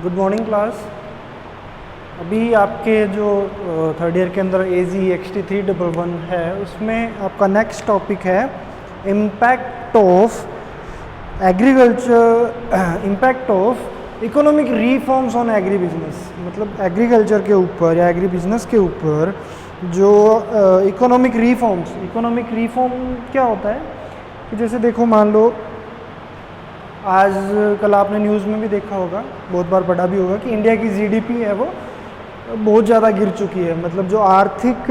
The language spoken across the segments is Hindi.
Good morning class. अभी आपके जो थर्ड ईयर के अंदर AZ-XT311 है उसमें आपका नेक्स्ट टॉपिक है impact of agriculture, impact of economic reforms on agri business. मतलब एग्रीकल्चर के ऊपर या एग्री बिजनेस के ऊपर जो इकोनॉमिक रिफॉर्म क्या होता है कि जैसे देखो, मान लो आज कल आपने न्यूज़ में भी देखा होगा, बहुत बार पढ़ा भी होगा कि इंडिया की GDP है वो बहुत ज़्यादा गिर चुकी है। मतलब जो आर्थिक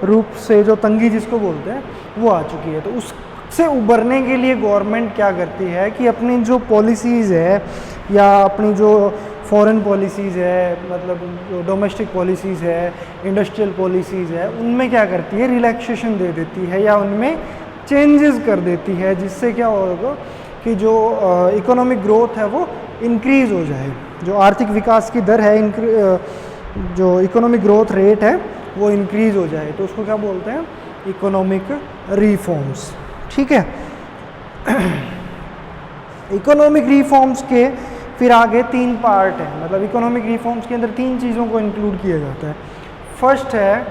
रूप से जो तंगी जिसको बोलते हैं वो आ चुकी है। तो उससे उबरने के लिए गवर्नमेंट क्या करती है कि अपनी जो पॉलिसीज़ है या अपनी जो फॉरेन पॉलिसीज़ है, मतलब जो डोमेस्टिक पॉलिसीज़ है, इंडस्ट्रियल पॉलिसीज़ है, उनमें क्या करती है, रिलैक्सेशन दे देती है या उनमें चेंजेस कर देती है, जिससे क्या होगा कि जो इकोनॉमिक ग्रोथ है वो इंक्रीज़ हो जाए। जो आर्थिक विकास की दर है, जो इकोनॉमिक ग्रोथ रेट है वो इंक्रीज़ हो जाए, तो उसको क्या बोलते हैं, इकोनॉमिक रिफॉर्म्स। ठीक है। इकोनॉमिक रिफॉर्म्स के फिर आगे 3 पार्ट हैं। मतलब इकोनॉमिक रिफॉर्म्स के अंदर 3 चीज़ों को इंक्लूड किया जाता है। फर्स्ट है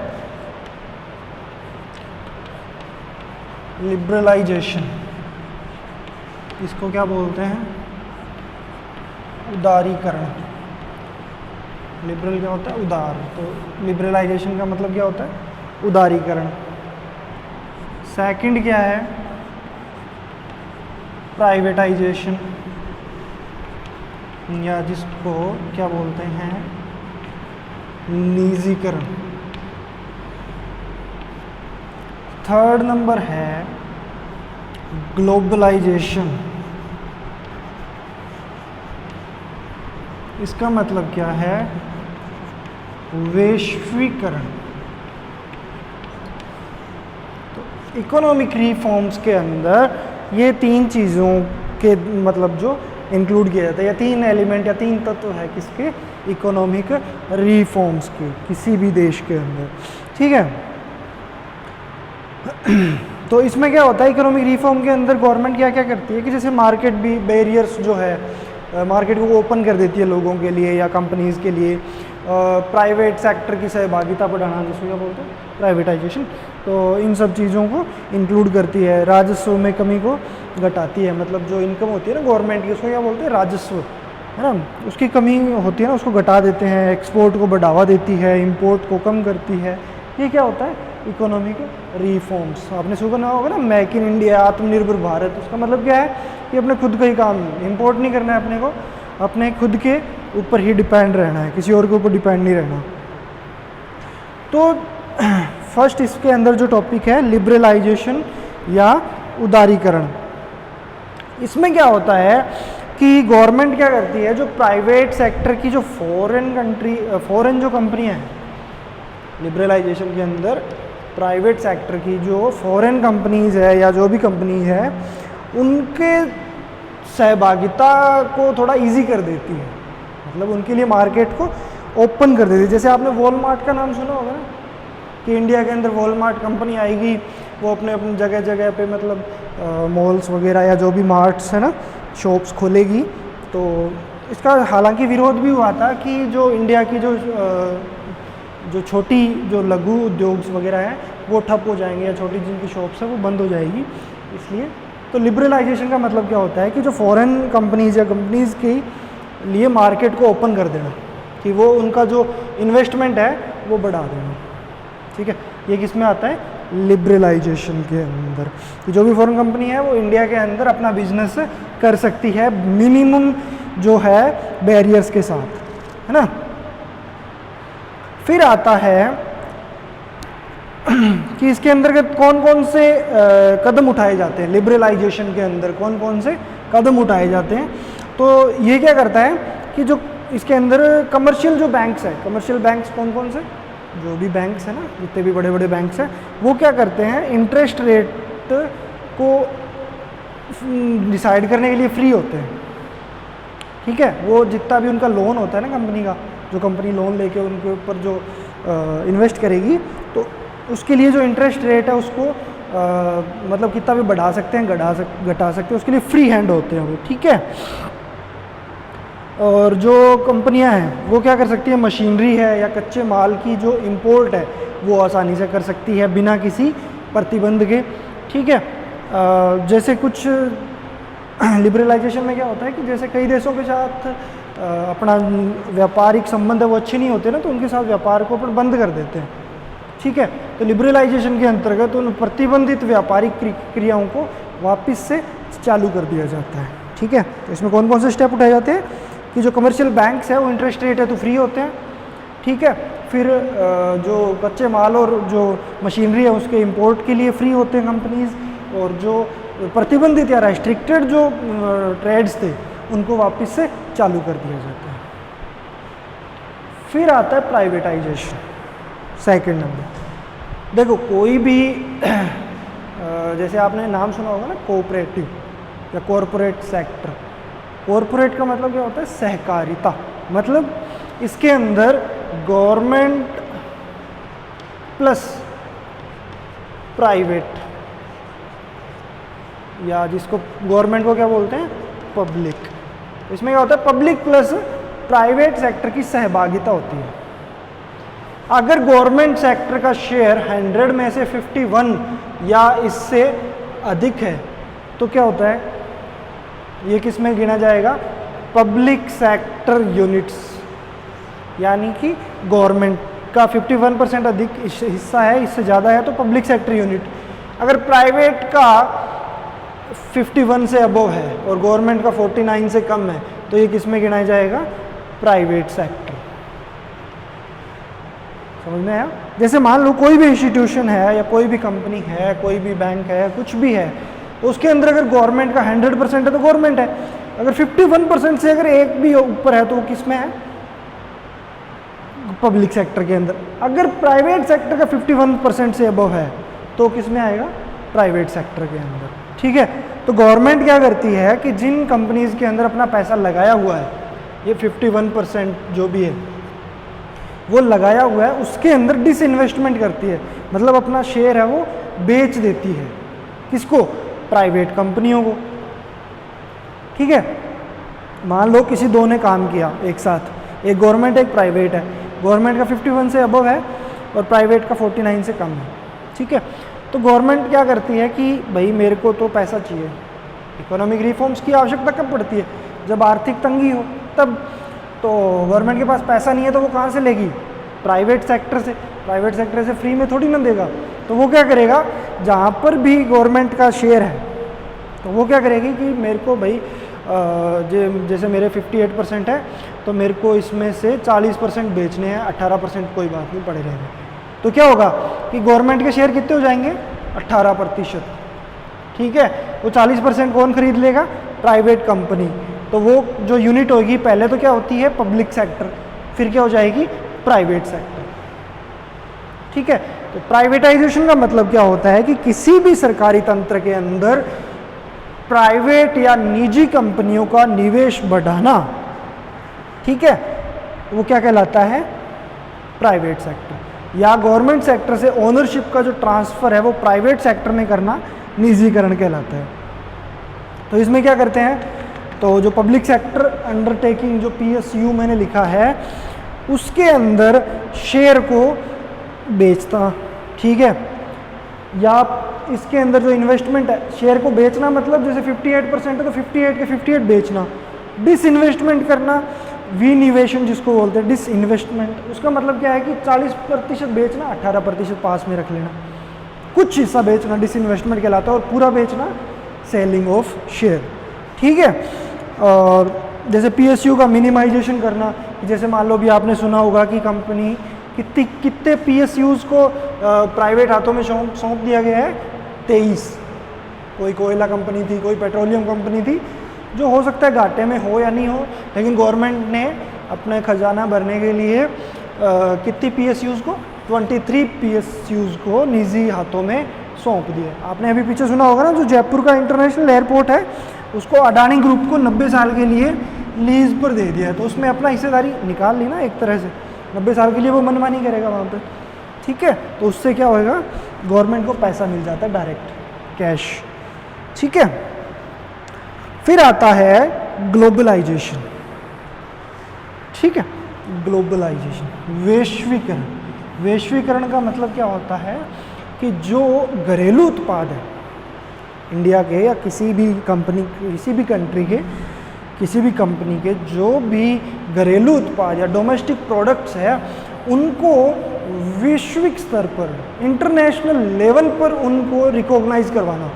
लिबरलाइजेशन, इसको क्या बोलते हैं, उदारीकरण। लिबरल क्या होता है, उदार, तो लिबरलाइजेशन का मतलब क्या होता है, उदारीकरण। सेकंड क्या है, प्राइवेटाइजेशन, या जिसको क्या बोलते हैं, निजीकरण। थर्ड नंबर है ग्लोबलाइजेशन। इसका मतलब क्या है, वैश्वीकरण। तो इकोनॉमिक रिफॉर्म्स के अंदर ये 3 चीज़ों के मतलब जो इंक्लूड किया जाता है, या 3 एलिमेंट या 3 तत्व है किसके, इकोनॉमिक रिफॉर्म्स के, किसी भी देश के अंदर। ठीक है। तो इसमें क्या होता है, इकोनॉमिक रिफॉर्म के अंदर गवर्नमेंट क्या क्या करती है कि जैसे मार्केट भी बैरियर्स जो है, मार्केट को ओपन कर देती है लोगों के लिए या कंपनीज़ के लिए। प्राइवेट सेक्टर की सहभागिता बढ़ाना, जिसको क्या बोलते हैं, प्राइवेटाइजेशन। तो इन सब चीज़ों को इंक्लूड करती है। राजस्व में कमी को घटाती है, मतलब जो इनकम होती है ना गवर्नमेंट की, उसको क्या बोलते हैं, राजस्व, है ना, उसकी कमी होती है ना, उसको घटा देते हैं। एक्सपोर्ट को बढ़ावा देती है, इंपोर्ट को कम करती है। ये क्या होता है, इकोनॉमिक रिफॉर्म्स। आपने सुना होगा ना, मेक इन इंडिया, आत्मनिर्भर भारत। उसका मतलब क्या है कि अपने खुद का ही काम, इंपोर्ट नहीं करना है अपने को, अपने खुद के ऊपर ही डिपेंड रहना है, किसी और के ऊपर डिपेंड नहीं रहना। तो फर्स्ट इसके अंदर जो टॉपिक है लिबरलाइजेशन या उदारीकरण। इसमें क्या होता है कि गवर्नमेंट क्या करती है, जो प्राइवेट सेक्टर की जो फॉरेन जो कंपनियां हैं, लिबरलाइजेशन के अंदर प्राइवेट सेक्टर की जो फॉरेन कंपनीज है या जो भी कंपनी है, उनके सहभागिता को थोड़ा इजी कर देती है। मतलब उनके लिए मार्केट को ओपन कर देती है। जैसे आपने वॉलमार्ट का नाम सुना होगा ना, कि इंडिया के अंदर वॉलमार्ट कंपनी आएगी, वो अपने अपने जगह जगह पे मतलब मॉल्स वगैरह या जो भी मार्ट्स है ना, शॉप्स खोलेगी। तो इसका हालांकि विरोध भी हुआ था कि जो इंडिया की जो छोटी जो लघु उद्योग वगैरह हैं वो ठप हो जाएंगे, या छोटी जिनकी शॉप्स है वो बंद हो जाएगी। इसलिए तो लिबरलाइजेशन का मतलब क्या होता है कि जो फॉरेन कंपनीज़ या कंपनीज़ के लिए मार्केट को ओपन कर देना, कि वो उनका जो इन्वेस्टमेंट है वो बढ़ा देना। ठीक है। ये किस में आता है, लिबरलाइजेशन के अंदर। कि जो भी फॉरेन कंपनी है वो इंडिया के अंदर अपना बिजनेस कर सकती है, मिनिमम जो है बैरियर्स के साथ, है ना। फिर आता है कि इसके अंतर्गत कौन कौन से कदम उठाए जाते हैं, लिबरलाइजेशन के अंदर कौन कौन से कदम उठाए जाते हैं। तो ये क्या करता है कि जो इसके अंदर कमर्शियल जो बैंक्स है, कमर्शियल बैंक्स कौन कौन से, जो भी बैंक्स है ना, जितने भी बड़े बड़े बैंक्स हैं, वो क्या करते हैं, इंटरेस्ट रेट को डिसाइड करने के लिए फ्री होते हैं। ठीक है। वो जितना भी उनका लोन होता है ना कंपनी का, जो कंपनी लोन लेके उनके ऊपर जो इन्वेस्ट करेगी, तो उसके लिए जो इंटरेस्ट रेट है उसको मतलब कितना भी बढ़ा सकते हैं, घटा सकते हैं, उसके लिए फ्री हैंड होते हैं वो। ठीक है। और जो कंपनियां हैं वो क्या कर सकती है, मशीनरी है या कच्चे माल की जो इंपोर्ट है वो आसानी से कर सकती है बिना किसी प्रतिबंध के। ठीक है, जैसे कुछ लिबरलाइजेशन में क्या होता है कि जैसे कई देशों के साथ अपना व्यापारिक संबंध है वो अच्छे नहीं होते ना, तो उनके साथ व्यापार को अपन बंद कर देते हैं। ठीक है, तो लिबरलाइजेशन के अंतर्गत उन प्रतिबंधित व्यापारिक क्रियाओं को वापस से चालू कर दिया जाता है। ठीक है, तो इसमें कौन कौन से स्टेप उठाए जाते हैं कि जो कमर्शियल बैंक्स है वो इंटरेस्ट रेट है तो फ्री होते हैं। ठीक है, फिर जो कच्चे माल और जो मशीनरी है उसके इंपोर्ट के लिए फ्री होते हैं कंपनीज, और जो प्रतिबंधित या रेस्ट्रिक्टेड जो ट्रेड्स थे उनको वापस से चालू कर दिया जाता है। फिर आता है प्राइवेटाइजेशन, सेकंड नंबर। देखो कोई भी जैसे आपने नाम सुना होगा ना कोऑपरेटिव या कॉरपोरेट सेक्टर। कॉरपोरेट का मतलब क्या होता है, सहकारिता। मतलब इसके अंदर गवर्नमेंट प्लस प्राइवेट, या जिसको गवर्नमेंट को क्या बोलते हैं, पब्लिक। इसमें क्या होता है, पब्लिक प्लस प्राइवेट सेक्टर की सहभागिता होती है। अगर गवर्नमेंट सेक्टर का शेयर 100 में से 51 या इससे अधिक है तो क्या होता है, ये किस में गिना जाएगा, पब्लिक सेक्टर यूनिट्स। यानी कि गवर्नमेंट का 51% अधिक हिस्सा है, इससे ज़्यादा है तो पब्लिक सेक्टर यूनिट। अगर प्राइवेट का 51 से अबव है और गवर्नमेंट का 49 से कम है तो ये किस में गिनाया जाएगा, प्राइवेट सेक्टर। समझ में आया? जैसे मान लो कोई भी इंस्टीट्यूशन है या कोई भी कंपनी है, कोई भी बैंक है, कुछ भी है, तो उसके अंदर अगर गवर्नमेंट का 100% है तो गवर्नमेंट है। अगर 51% से अगर एक भी ऊपर है तो वो किस में है, पब्लिक सेक्टर के अंदर। अगर प्राइवेट सेक्टर का 51% से अबव है तो किस में आएगा, प्राइवेट सेक्टर के अंदर। ठीक है, तो गवर्नमेंट क्या करती है कि जिन कंपनीज के अंदर अपना पैसा लगाया हुआ है, ये 51% जो भी है वो लगाया हुआ है, उसके अंदर डिसइन्वेस्टमेंट करती है। मतलब अपना शेयर है वो बेच देती है, किसको, प्राइवेट कंपनियों को। ठीक है, मान लो किसी दो ने काम किया एक साथ, एक गवर्नमेंट एक प्राइवेट है, गवर्नमेंट का 51 से अबव है और प्राइवेट का 49 से कम है। ठीक है, तो गवर्नमेंट क्या करती है कि भाई मेरे को तो पैसा चाहिए, इकोनॉमिक रिफॉर्म्स की आवश्यकता कब पड़ती है, जब आर्थिक तंगी हो तब। तो गवर्नमेंट के पास पैसा नहीं है तो वो कहाँ से लेगी, प्राइवेट सेक्टर से। प्राइवेट सेक्टर से फ्री में थोड़ी ना देगा, तो वो क्या करेगा, जहाँ पर भी गवर्नमेंट का शेयर है तो वो क्या करेगी कि मेरे को भाई जैसे मेरे 58% है तो मेरे को इसमें से 40% बेचने हैं, 18% कोई बात नहीं पड़े रहेंगे। तो क्या होगा कि गवर्नमेंट के शेयर कितने हो जाएंगे, 18%। ठीक है, वो 40% कौन खरीद लेगा, प्राइवेट कंपनी। तो वो जो यूनिट होगी पहले तो क्या होती है, पब्लिक सेक्टर, फिर क्या हो जाएगी, प्राइवेट सेक्टर। ठीक है, तो प्राइवेटाइजेशन का मतलब क्या होता है कि किसी भी सरकारी तंत्र के अंदर प्राइवेट या निजी कंपनियों का निवेश बढ़ाना। ठीक है, वो क्या कहलाता है, प्राइवेट सेक्टर। या गवर्नमेंट सेक्टर से ओनरशिप का जो ट्रांसफर है वो प्राइवेट सेक्टर में करना निजीकरण कहलाता है। तो इसमें क्या करते हैं, तो जो पब्लिक सेक्टर अंडरटेकिंग जो PSU मैंने लिखा है उसके अंदर शेयर को बेचता। ठीक है, या इसके अंदर जो इन्वेस्टमेंट है, शेयर को बेचना मतलब जैसे 58% है तो 58 के 58 बेचना। डिसइन्वेस्टमेंट करना, विनिवेशन जिसको बोलते हैं, डिसइन्वेस्टमेंट, उसका मतलब क्या है कि 40% बेचना, 18% पास में रख लेना। कुछ हिस्सा बेचना डिसइन्वेस्टमेंट कहलाता है और पूरा बेचना सेलिंग ऑफ शेयर। ठीक है, और जैसे PSU का मिनिमाइजेशन करना, जैसे मान लो भी आपने सुना होगा कि कंपनी कितने PSUs को प्राइवेट हाथों में सौंप दिया गया है, 23। कोई कोयला कंपनी थी, कोई पेट्रोलियम कंपनी थी, जो हो सकता है घाटे में हो या नहीं हो, लेकिन गवर्नमेंट ने अपने खजाना भरने के लिए कितनी PSUs को, 23 PSUs को निजी हाथों में सौंप दिया। आपने अभी पीछे सुना होगा ना, जो जयपुर का इंटरनेशनल एयरपोर्ट है उसको अडानी ग्रुप को 90 साल के लिए लीज पर दे दिया है, तो उसमें अपना हिस्सेदारी निकाल ली ना एक तरह से। 90 साल के लिए वो मनमानी करेगा वहाँ पे। ठीक है, तो उससे क्या होएगा, गवर्नमेंट को पैसा मिल जाता है डायरेक्ट कैश। ठीक है, फिर आता है ग्लोबलाइजेशन। ठीक है। ग्लोबलाइजेशन, वैश्वीकरण। वैश्वीकरण का मतलब क्या होता है कि जो घरेलू उत्पाद है इंडिया के या किसी भी कंपनी, किसी भी कंट्री के, किसी भी कंपनी के जो भी घरेलू उत्पाद या डोमेस्टिक प्रोडक्ट्स है, उनको वैश्विक स्तर पर, इंटरनेशनल लेवल पर उनको रिकॉग्नाइज करवाना,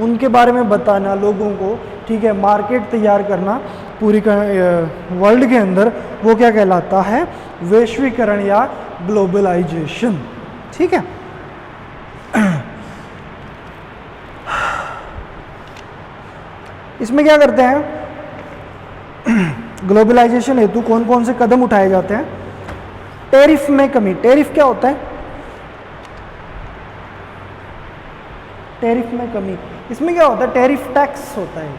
उनके बारे में बताना लोगों को, ठीक है, मार्केट तैयार करना पूरी वर्ल्ड के अंदर, वो क्या कहलाता है? वैश्वीकरण या ग्लोबलाइजेशन। ठीक है। इसमें क्या करते हैं? ग्लोबलाइजेशन हेतु कौन कौन से कदम उठाए जाते हैं? टैरिफ में कमी। टैरिफ क्या होता है? टैरिफ में कमी, इसमें क्या होता है? टैरिफ टैक्स होता है,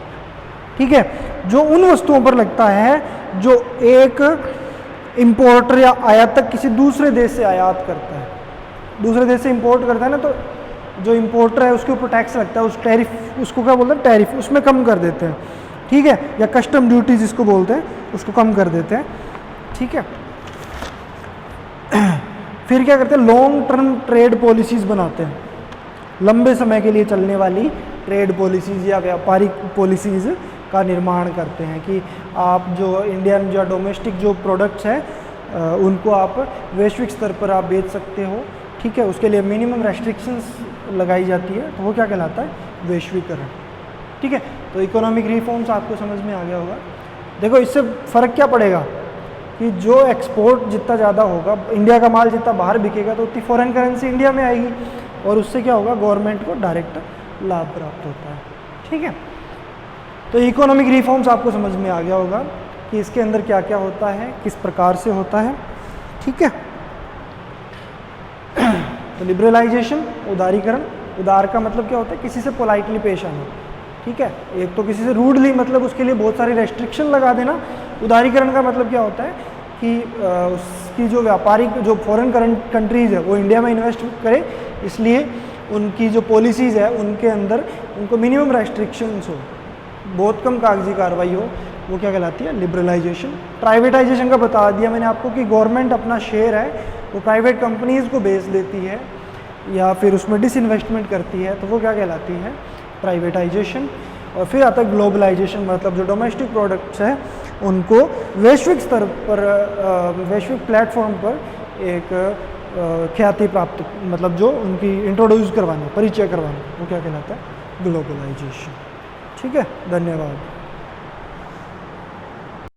ठीक है, जो उन वस्तुओं पर लगता है जो एक इंपोर्टर या आयातक किसी दूसरे देश से आयात करता है। दूसरे देश से इंपोर्ट करता है ना, तो जो इंपोर्टर है उसके ऊपर टैक्स लगता है, उस टैरिफ, उसको क्या बोलते हैं? टैरिफ, उसमें कम कर देते हैं, ठीक है, या कस्टम ड्यूटी जिसको बोलते हैं, उसको कम कर देते हैं, ठीक है। फिर क्या करते हैं? लॉन्ग टर्म ट्रेड पॉलिसीज बनाते हैं, लंबे समय के लिए चलने वाली ट्रेड पॉलिसीज या व्यापारिक पॉलिसीज का निर्माण करते हैं कि आप जो इंडियन जो डोमेस्टिक जो प्रोडक्ट्स हैं उनको आप वैश्विक स्तर पर आप बेच सकते हो, ठीक है, उसके लिए मिनिमम रेस्ट्रिक्शंस लगाई जाती है, तो वो क्या कहलाता है? वैश्वीकरण। ठीक है, तो इकोनॉमिक रिफॉर्म्स आपको समझ में आ गया होगा। देखो इससे फ़र्क क्या पड़ेगा कि जो एक्सपोर्ट जितना ज़्यादा होगा, इंडिया का माल जितना बाहर बिकेगा, तो उतनी फॉरेन करेंसी इंडिया में आएगी और उससे क्या होगा? गवर्नमेंट को डायरेक्ट लाभ प्राप्त होता है। ठीक है, तो इकोनॉमिक रिफॉर्म्स आपको समझ में आ गया होगा कि इसके अंदर क्या क्या होता है, किस प्रकार से होता है। ठीक है, तो लिबरलाइजेशन, उदारीकरण। उदार का मतलब क्या होता है? किसी से पोलाइटली पेश आना, ठीक है। एक तो किसी से रूडली, मतलब उसके लिए बहुत सारी रेस्ट्रिक्शन लगा देना। उदारीकरण का मतलब क्या होता है कि उसकी जो व्यापारिक, जो फॉरेन कंट्रीज़ है वो इंडिया में इन्वेस्ट करे, इसलिए उनकी जो पॉलिसीज़ है उनके अंदर उनको मिनिमम रेस्ट्रिक्शंस हो, बहुत कम कागजी कार्रवाई हो, वो क्या कहलाती है? लिबरलाइजेशन। प्राइवेटाइजेशन का बता दिया मैंने आपको कि गवर्नमेंट अपना शेयर है वो प्राइवेट कंपनीज़ को बेच देती है या फिर उसमें डिसइन्वेस्टमेंट करती है, तो वो क्या कहलाती है? प्राइवेटाइजेशन। और फिर आता है ग्लोबलाइजेशन, मतलब जो डोमेस्टिक प्रोडक्ट्स हैं उनको वैश्विक स्तर पर, वैश्विक प्लेटफॉर्म पर एक ख्याति प्राप्त, मतलब जो उनकी इंट्रोड्यूस करवाना, परिचय करवाना, वो क्या कहलाता है? ग्लोबलाइजेशन। ठीक है, धन्यवाद।